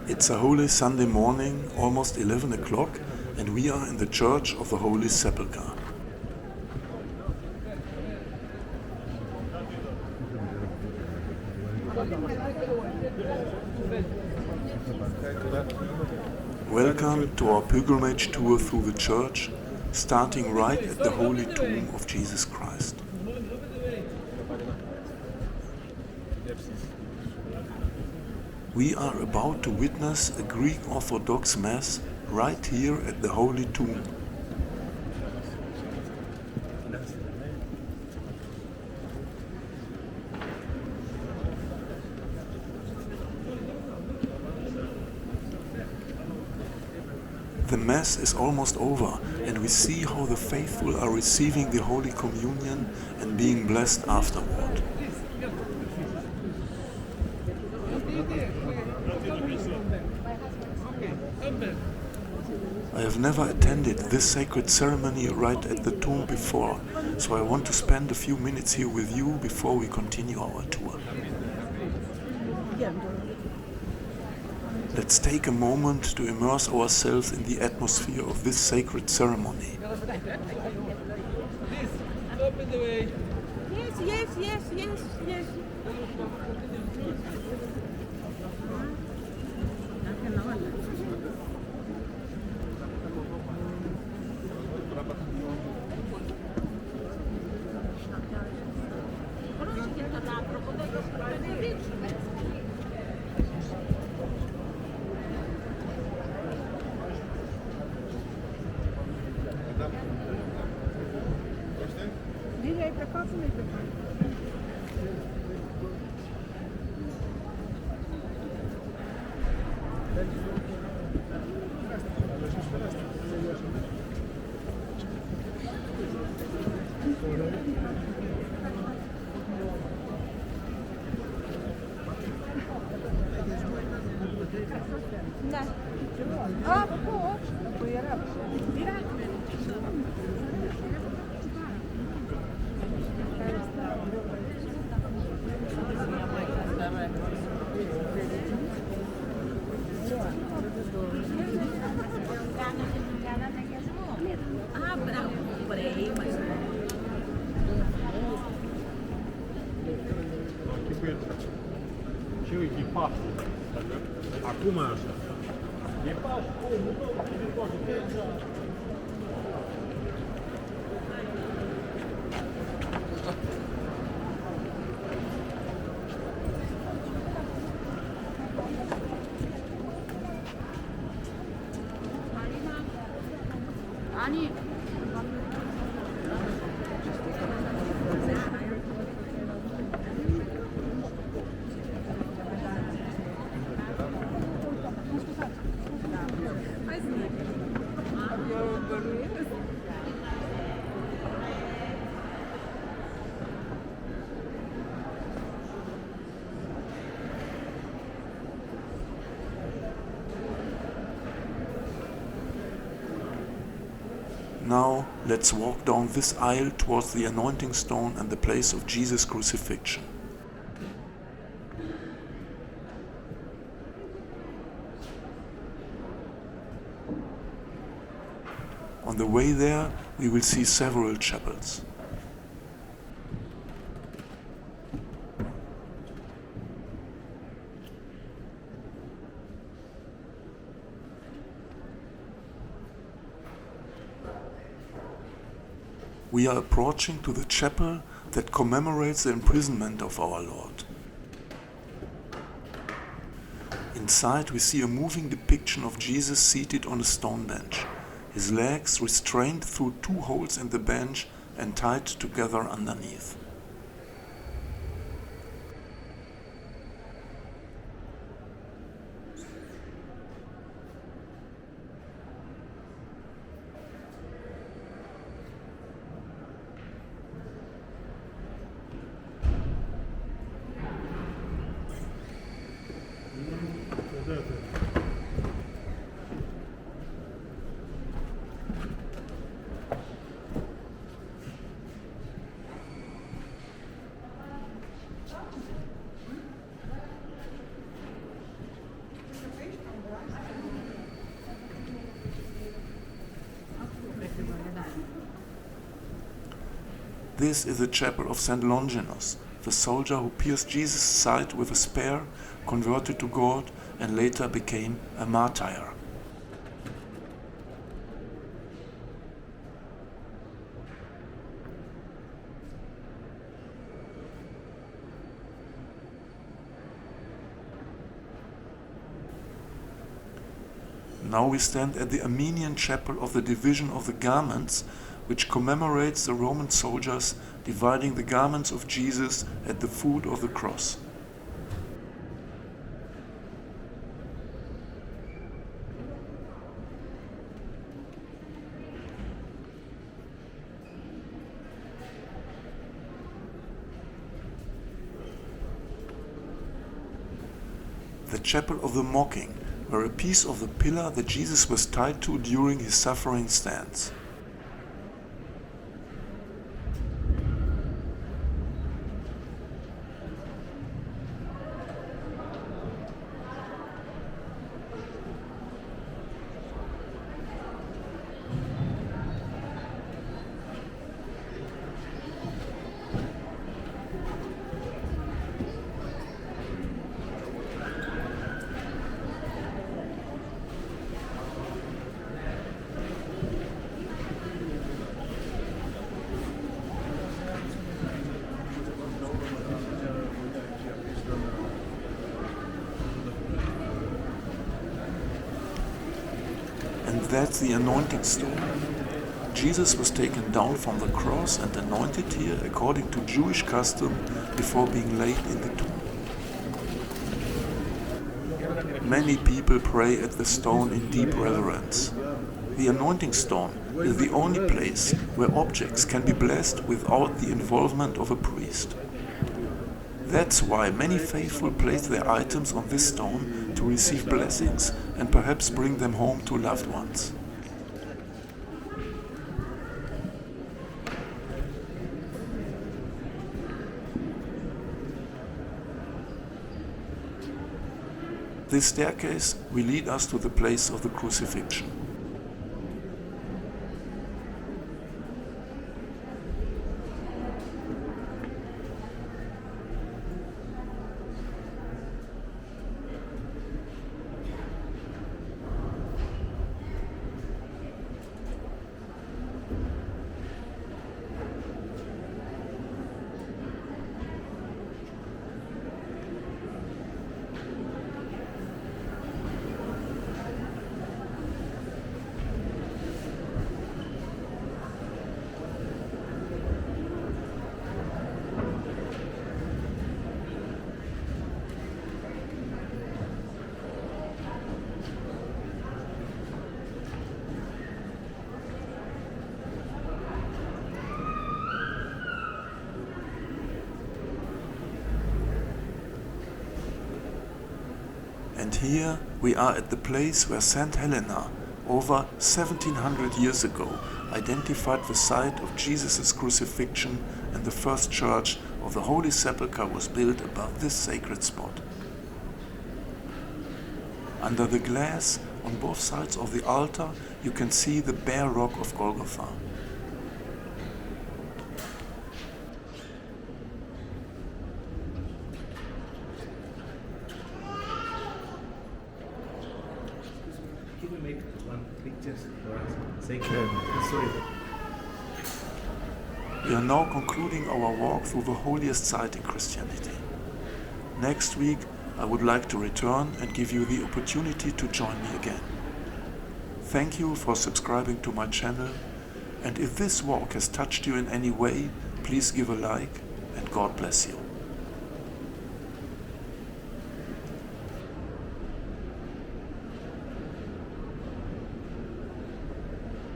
It's a holy Sunday morning, almost 11 o'clock, and we are in the Church of the Holy Sepulchre. Welcome to our pilgrimage tour through the church, starting right at the Holy Tomb of Jesus Christ. We are about to witness a Greek Orthodox Mass right here at the Holy Tomb. The Mass is almost over, and we see how the faithful are receiving the Holy Communion and being blessed afterward. I have never attended this sacred ceremony right at the tomb before, so I want to spend a few minutes here with you before we continue our tour. Let's take a moment to immerse ourselves in the atmosphere of this sacred ceremony. Yes. Acum așa. E pași, nu poate. Ani. Now, let's walk down this aisle towards the anointing stone and the place of Jesus' crucifixion. On the way there, we will see several chapels. We are approaching to the chapel that commemorates the imprisonment of our Lord. Inside we see a moving depiction of Jesus seated on a stone bench, his legs restrained through 2 holes in the bench and tied together underneath. This is the chapel of St. Longinus, the soldier who pierced Jesus' side with a spear, converted to God, and later became a martyr. Now we stand at the Armenian chapel of the division of the garments, which commemorates the Roman soldiers dividing the garments of Jesus at the foot of the cross. The chapel of the mocking, where a piece of the pillar that Jesus was tied to during his suffering stands. And that's the anointing stone. Jesus was taken down from the cross and anointed here according to Jewish custom before being laid in the tomb. Many people pray at the stone in deep reverence. The anointing stone is the only place where objects can be blessed without the involvement of a priest. That's why many faithful place their items on this stone to receive blessings and perhaps bring them home to loved ones. This staircase will lead us to the place of the Crucifixion. And here we are at the place where Saint Helena, over 1700 years ago, identified the site of Jesus' crucifixion, and the first church of the Holy Sepulchre was built above this sacred spot. Under the glass, on both sides of the altar, you can see the bare rock of Golgotha. Can you make one picture for us? Thank you. Sorry. We are now concluding our walk through the holiest site in Christianity. Next week, I would like to return and give you the opportunity to join me again. Thank you for subscribing to my channel, and if this walk has touched you in any way, please give a like, and God bless you.